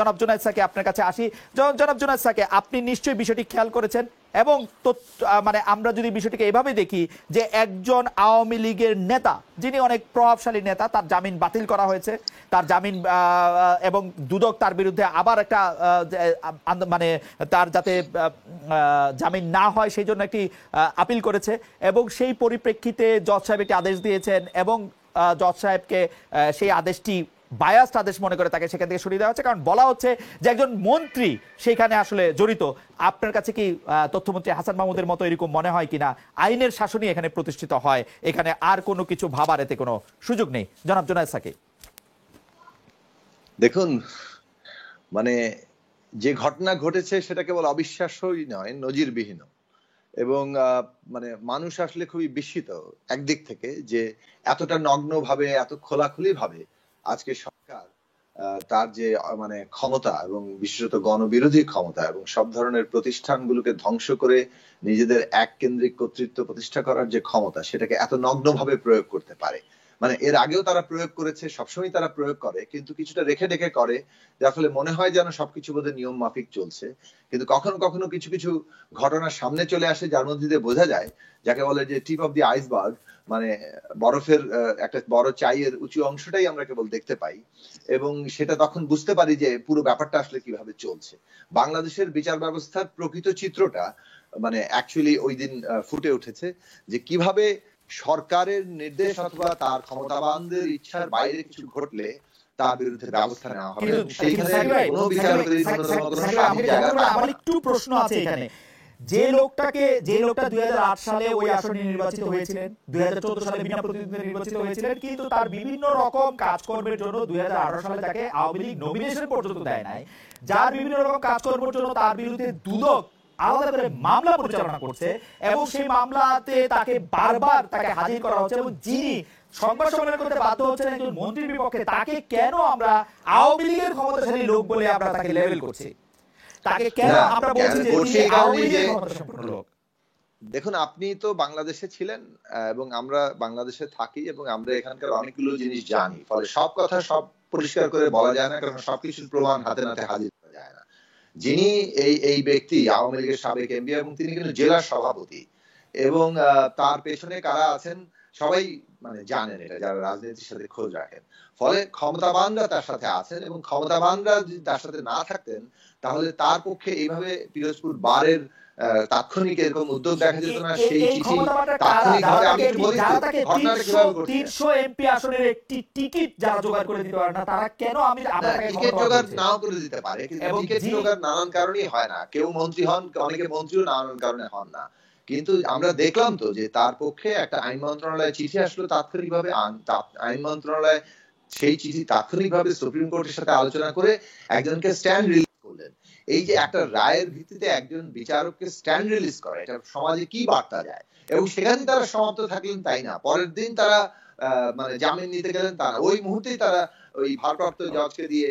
জনাব জুনায়েদ সাকি আপনার কাছে আসি। জনাব জুনায়েদ সাকি, আপনি নিশ্চয়ই বিষয়টি খেয়াল করেছেন এবং মানে আমরা যদি বিষয়টিকে এভাবে দেখি যে একজন আওয়ামী লীগের নেতা যিনি অনেক প্রভাবশালী নেতা, তার জামিন বাতিল করা হয়েছে, তার জামিন এবং দুদক তার বিরুদ্ধে আবার একটা মানে তার যাতে জামিন না হয় সেই জন্য একটি আপিল করেছে এবং সেই পরিপ্রেক্ষিতে জজ সাহেব একটি আদেশ দিয়েছেন এবং জজ সাহেবকে সেই আদেশটি বায়াসড আদেশ মনে করে তাকে সেখান থেকে সরিয়ে দেওয়া হচ্ছে, কারণ বলা হচ্ছে যে একজন মন্ত্রী সেখানে আসলে জড়িত। আপনার কাছে কি তথ্যমন্ত্রী হাসান মাহমুদের মতো এরকম মনে হয় কিনা আইনের শাসনই এখানে প্রতিষ্ঠিত হয়, এখানে আর কোনো কিছু ভাবার এতে কোনো সুযোগ নেই? জনাব জুনায়েদ সাকি। দেখুন, মানে যে ঘটনা ঘটেছে সেটা কেবল অবিশ্বাস্যই নয়, নজিরবিহীন। এবং মানে মানুষ আসলে খুবই বিস্মিত একদিক থেকে যে এতটা নগ্ন ভাবে, এত খোলাখুলি ভাবে আজকে সরকার তার যে মানে ক্ষমতা এবং বিশেষত গণবিরোধী ক্ষমতা এবং সব ধরনের প্রতিষ্ঠানগুলোকে ধ্বংস করে নিজেদের এক কেন্দ্রিক কর্তৃত্ব প্রতিষ্ঠা করার যে ক্ষমতা, সেটাকে এত নগ্ন ভাবে প্রয়োগ করতে পারে। মানে এর আগেও তারা প্রয়োগ করেছে, সবসময় তারা প্রয়োগ করে, কিন্তু কিছুটা রেখে রেখে করে, যার ফলে মনে হয় যেন সবকিছু বোধহয় নিয়ম মাফিক চলছে। কিন্তু কখনো কখনো কিছু কিছু ঘটনা সামনে চলে আসে যার মধ্যে দিয়ে বোঝা যায়, যাকে বলে যে টিপ অফ দি আইসবার্গ, মানে বরফের একটা বড় চাইয়ের উঁচু অংশটাই আমরা কেবল দেখতে পাই, এবং সেটা তখন বুঝতে পারি যে পুরো ব্যাপারটা আসলে কিভাবে চলছে। বাংলাদেশের বিচার ব্যবস্থার প্রকৃত চিত্রটা মানে অ্যাকচুয়ালি ওই দিন ফুটে উঠেছে, যে কিভাবে সরকারের নির্দেশ অথবা তার ক্ষমতাবানদের ইচ্ছার বাইরে কিছু ঘটলে তার বিরুদ্ধে ব্যবস্থা নেওয়া হবে। আমার একটু প্রশ্ন আছে এখানে। যে লোকটা 2008 সালে ওই আসনে নির্বাচিত হয়েছিলেন, 2014 সালে বিনা প্রতিদ্বন্দ্বিতায় নির্বাচিত হয়েছিলেন, কিন্তু তার বিভিন্ন রকম কাজকর্মের জন্য 2018 সালে তাকে আওয়ামী লীগ নমিনেশন পর্যন্ত দেয় নাই, যার বিভিন্ন রকম কাজকর্মের জন্য তার বিরুদ্ধে দুদক আলাদা করে মামলা পরিচালনা করছে এবং সেই মামলাতে তাকে বারবার তাকে হাজির করা হচ্ছে এবং যিনি সংবাদ সম্মেলন করতে বাধ্য হচ্ছেন একজন মন্ত্রীর বিপক্ষে, তাকে কেন আমরা আওয়ামী লীগের ক্ষমতাশালী লোক বলে আমরা তাকে লেবেল করছি? তাকে কেন আমরা বলছি যে আওয়ামী লীগের ক্ষমতাসম্পন্ন লোক? দেখুন, আপনি তো বাংলাদেশে ছিলেন এবং আমরা বাংলাদেশে থাকি এবং আমরা এখানকার অনেকগুলো জিনিস জানি, ফলে সব কথা সব পরিষ্কার করে বলা যায় না, কারণ সবকিছুর প্রমাণ হাতে নাতে হাজির করা যায় না। যিনি এই ব্যক্তি আওয়ামী লীগের সাবেক এমপি এবং তিনি কিন্তু জেলার সভাপতি, এবং তার পেছনে কারা আছেন সবাই মানে জানেন, এটা যারা রাজনীতির সাথে খোঁজ রাখেন। ফলে ক্ষমতাবানরা তার সাথে আছেন, এবং ক্ষমতাবানরা যদি তার সাথে না থাকতেন তাহলে তার পক্ষে এইভাবে পিরোজপুর বারের তাৎক্ষণিক এরকম উদ্যোগ দেখা যেত না। সেই চিঠি তাৎক্ষণিকভাবে, আমি একটু বলি ঘটনাটা কিভাবে ঘটছে। 300 এমপি আসনের একটি টিকিট যারা জোগাড় করে দিতে পারে না, তারা কেন টিকিট জোগাড় নাও করে দিতে পারে, কিন্তু টিকিট জোগাড় নানান কারণেই হয় না। কেউ মন্ত্রী হন, অনেকে মন্ত্রীও নানান কারণে হন না। কিন্তু আমরা দেখলাম তো যে তার পক্ষে একটা আইন মন্ত্রণালয়ে চিঠি আসলো তাৎক্ষণিকভাবে, আইন মন্ত্রণালয় সেই চিঠি তাৎক্ষণিকভাবে সুপ্রিম কোর্টের সাথে আলোচনা করে একজনকে স্ট্যান্ড রিলিজ করলেন। এই যে একটা রায়ের ভিত্তিতে একজন বিচারককে স্ট্যান্ড রিলিজ করে, এটা সমাজে কি বার্তা যায়? এবং সেখানে তারা সমাপ্ত থাকলেন তাই না, পরের দিন তারা মানে জামিন নিতে গেলেন, তারা ওই মুহূর্তেই তারা ওই ভারপ্রাপ্ত জজকে দিয়ে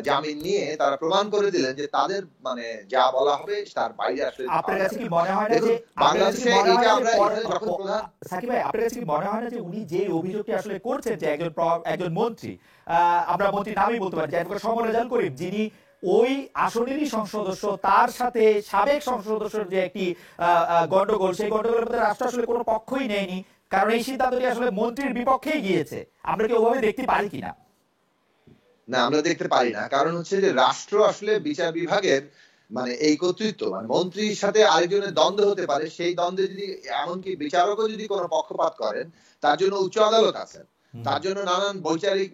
জামিন নিয়ে তারা প্রমাণ করে দিলেন যে তাদের মানে যা বলা হবে তার বাইরে আসলে। আপনার কাছে কি মনে হয় না যে বাংলাদেশে এটা আমরা যখন প্রধান সাকিব ভাই, আপনার কাছে কি মনে হয় না যে উনি যে অভিযোগটি আসলে করছেন যে একজন মন্ত্রী, আমরা মন্ত্রী নামই বলতে পারি, অ্যাডভোকেট সমর রেজাউল করিম, যিনি ওই আসনেরই সংসদ সদস্য, তার সাথে সাবেক সংসদ সদস্যের যে একটি গন্ডগোল, সেই গন্ডগোলের মধ্যে রাষ্ট্র আসলে কোনো পক্ষই নেয়নি, কারণ এই সিদ্ধান্তটি আসলে মন্ত্রীর বিপক্ষেই গিয়েছে। আমরা কি ওভাবে দেখতে পারি কিনা? না, আমরা দেখতে পারি না, কারণ হচ্ছে যে রাষ্ট্র আসলে বিচার বিভাগের মানে এই কর্তৃত্ব, মানে মন্ত্রীর সাথে আরেকজনের দ্বন্দ্ব হতে পারে, সেই দ্বন্দ্বে যদি এমনকি বিচারকও যদি কোনো পক্ষপাত করেন, তার জন্য উচ্চ আদালত আছে, তার জন্য নানান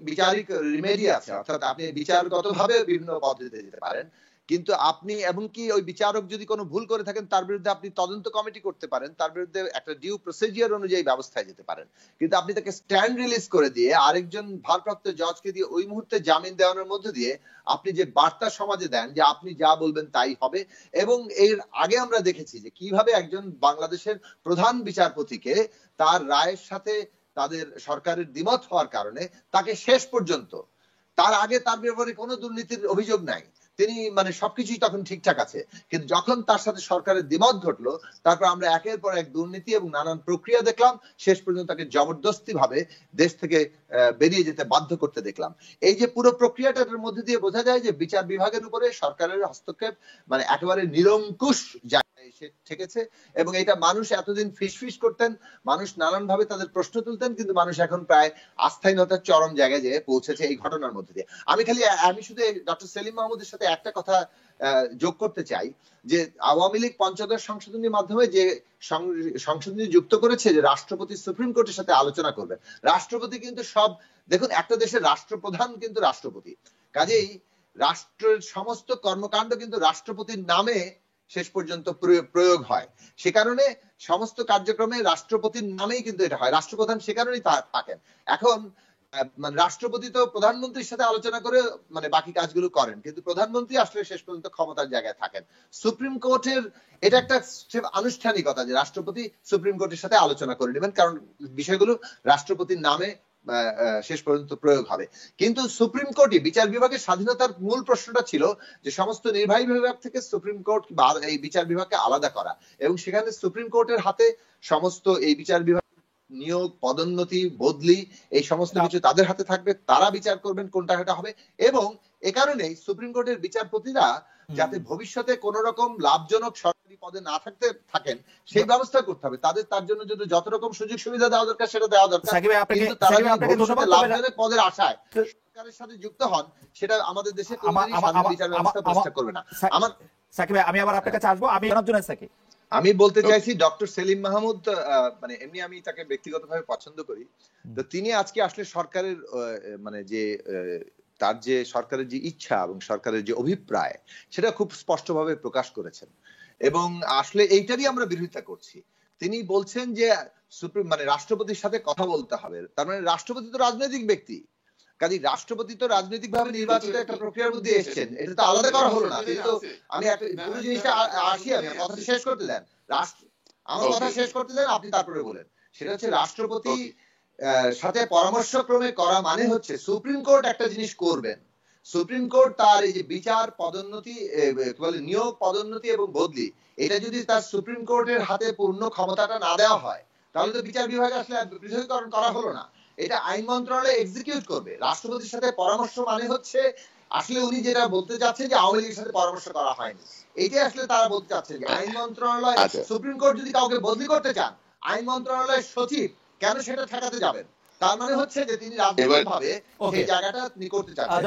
বিচারিক রিমেডি আছে, অর্থাৎ আপনি বিচারগতভাবে বিভিন্ন পদ্ধতিতে যেতে পারেন। কিন্তু আপনি এমনকি ওই বিচারক যদি কোনো ভুল করে থাকেন তার বিরুদ্ধে আপনি তদন্ত কমিটি করতে পারেন, তার বিরুদ্ধে একটা ডিউ প্রসিডিউর অনুযায়ী ব্যবস্থায় যেতে পারেন। কিন্তু আপনি তাকে স্ট্যান্ড রিলিজ করে দিয়ে আরেকজন ভারপ্রাপ্ত জজকে দিয়ে ওই মুহূর্তে জামিন দেওয়ানোর মধ্যে দিয়ে আপনি যে বার্তা সমাজে দেন যে আপনি যা বলবেন তাই হবে। এবং এর আগে আমরা দেখেছি যে কিভাবে একজন বাংলাদেশের প্রধান বিচারপতিকে তার রায়ের সাথে তাদের সরকারের দ্বিমত হওয়ার কারণে তাকে শেষ পর্যন্ত, তার আগে তার ব্যাপারে কোনো দুর্নীতির অভিযোগ নাই, তিনি মানে সবকিছুই তখন ঠিকঠাক আছে, কিন্তু যখন তার সাথে সরকারের দ্বিমত ঘটলো, তারপর আমরা একের পর এক দুর্নীতি এবং নানান প্রক্রিয়া দেখলাম, শেষ পর্যন্ত তাকে জবরদস্তি ভাবে দেশ থেকে বেরিয়ে যেতে বাধ্য করতে দেখলাম। এই যে পুরো প্রক্রিয়াটার মধ্যে দিয়ে বোঝা যায় যে বিচার বিভাগের উপরে সরকারের হস্তক্ষেপ মানে একেবারে নিরঙ্কুশ জায়গায় এসে ঠেকেছে, এবং এটা মানুষ এতদিন ফিসফিস করতেন, মানুষ নানান ভাবে তাদের প্রশ্ন তুলতেন, কিন্তু মানুষ এখন প্রায় আস্থাহীনতার চরম জায়গায় যেয়ে পৌঁছেছে এই ঘটনার মধ্যে দিয়ে। আমি শুধু ডক্টর সেলিম মাহমুদের সাথে একটা কথা যোগ করতে চাই, যে আওয়ামী লীগ পঞ্চদশ সংশোধনীর মাধ্যমে যে সংশোধনী যুক্ত করেছে যে রাষ্ট্রপতি সুপ্রিম কোর্টের সাথে আলোচনা করবে। রাষ্ট্রপতি কিন্তু সব, দেখুন একটা দেশের রাষ্ট্রপ্রধান কিন্তু রাষ্ট্রপতি, কাজেই রাষ্ট্রের সমস্ত কর্মকাণ্ড কিন্তু রাষ্ট্রপতির নামে শেষ পর্যন্ত প্রয়োগ হয়। সে কারণে সমস্ত কার্যক্রমে রাষ্ট্রপতির নামেই কিন্তু এটা হয়, রাষ্ট্রপ্রধান সে কারণেই থাকেন। এখন মানে রাষ্ট্রপতি তো প্রধানমন্ত্রীর সাথে আলোচনা করে মানে বাকি কাজগুলো করেন, কিন্তু প্রধানমন্ত্রী আসলে শেষ পর্যন্ত ক্ষমতার জায়গায় থাকেন। সুপ্রিম কোর্টের এটা একটা আনুষ্ঠানিকতা যে রাষ্ট্রপতি সুপ্রিম কোর্টের সাথে আলোচনা করে নেবেন, কারণ বিষয়গুলো রাষ্ট্রপতির নামে শেষ পর্যন্ত প্রয়োগ হবে। কিন্তু সুপ্রিম কোর্টই বিচার বিভাগের স্বাধীনতার মূল প্রশ্নটা ছিল যে সমস্ত নির্বাহী বিভাগ থেকে সুপ্রিম কোর্ট এই বিচার বিভাগকে আলাদা করা, এবং সেখানে সুপ্রিম কোর্টের হাতে সমস্ত এই বিচার বিভাগ নিয়োগ, পদোন্নতি, বদলি এই সমস্ত কিছু তাদের হাতে থাকবে, তারা বিচার করবেন কোনটা এটা হবে। এবং এ কারণেই সুপ্রিম কোর্টের বিচারপতিরা যাতে ভবিষ্যতে কোন রকম লাভজনক সরকারি পদে না থাকেন সেই ব্যবস্থা করতে হবে তাদের, তার জন্য যদি যত রকম সুযোগ সুবিধা দেওয়া দরকার সেটা দেওয়া দরকার, কিন্তু তারা ভবিষ্যতে লাভজনক পদের আশায় সরকারের সাথে যুক্ত হন, সেটা আমাদের দেশে কোনোদিনই স্বাধীন বিচার ব্যবস্থা প্রতিষ্ঠা করবে না। সাকিব ভাই, আমি আবার আপনার কাছে আসবো। আমি বলতে চাইছি ডক্টর সেলিম মাহমুদ, মানে এমনি আমি তাকে ব্যক্তিগতভাবে পছন্দ করি, তো তিনি আজকে আসলে সরকারের মানে যে তার যে সরকারের যে ইচ্ছা এবং সরকারের যে অভিপ্রায় সেটা খুব স্পষ্টভাবে প্রকাশ করেছেন, এবং আসলে এইটারই আমরা বিরোধিতা করছি। তিনি বলছেন যে মানে রাষ্ট্রপতির সাথে কথা বলতে হবে, তার মানে রাষ্ট্রপতি তো রাজনৈতিক ব্যক্তি, কাজে রাষ্ট্রপতি তো রাজনৈতিক ভাবে নির্বাচিত একটা প্রক্রিয়ার মধ্যে এসেছেন, এটা তো আলাদা করা হলো না। কিন্তু আমি একটা পুরো জিনিসটা আসি, আমি কথা শেষ করতে দেন, আমার কথা শেষ করতে দেন, আপনি তারপরে বলেন। সেটা হচ্ছে রাষ্ট্রপতি সাথে পরামর্শক্রমে করা মানে হচ্ছে সুপ্রিম কোর্ট একটা জিনিস করবেন, সুপ্রিম কোর্ট তার এই যে বিচার, পদোন্নতি, নিয়োগ, পদোন্নতি এবং বদলি, এটা যদি তার সুপ্রিম কোর্টের হাতে পূর্ণ ক্ষমতাটা না দেওয়া হয়, তাহলে তো বিচার বিভাগে আসলে পৃথকীকরণ করা হলো না, এটা আইন মন্ত্রণালয় এক্সিকিউট করবে। রাষ্ট্রপতির সাথে পরামর্শ মানে হচ্ছে আসলে উনি যেটা বলতে চাচ্ছেন যে আওয়ামী লীগের সাথে পরামর্শ করা হয়নি, এইটাই আসলে তারা বলতে চাচ্ছেন যে আইন মন্ত্রণালয়, সুপ্রিম কোর্ট যদি কাউকে বদলি করতে চান, আইন মন্ত্রণালয়ের সচিব কেন সেটা ঠেকাতে যাবেন? তার মানে হচ্ছে যে তিনি রাজনৈতিকভাবে সেই জায়গাটা করতে চাচ্ছেন।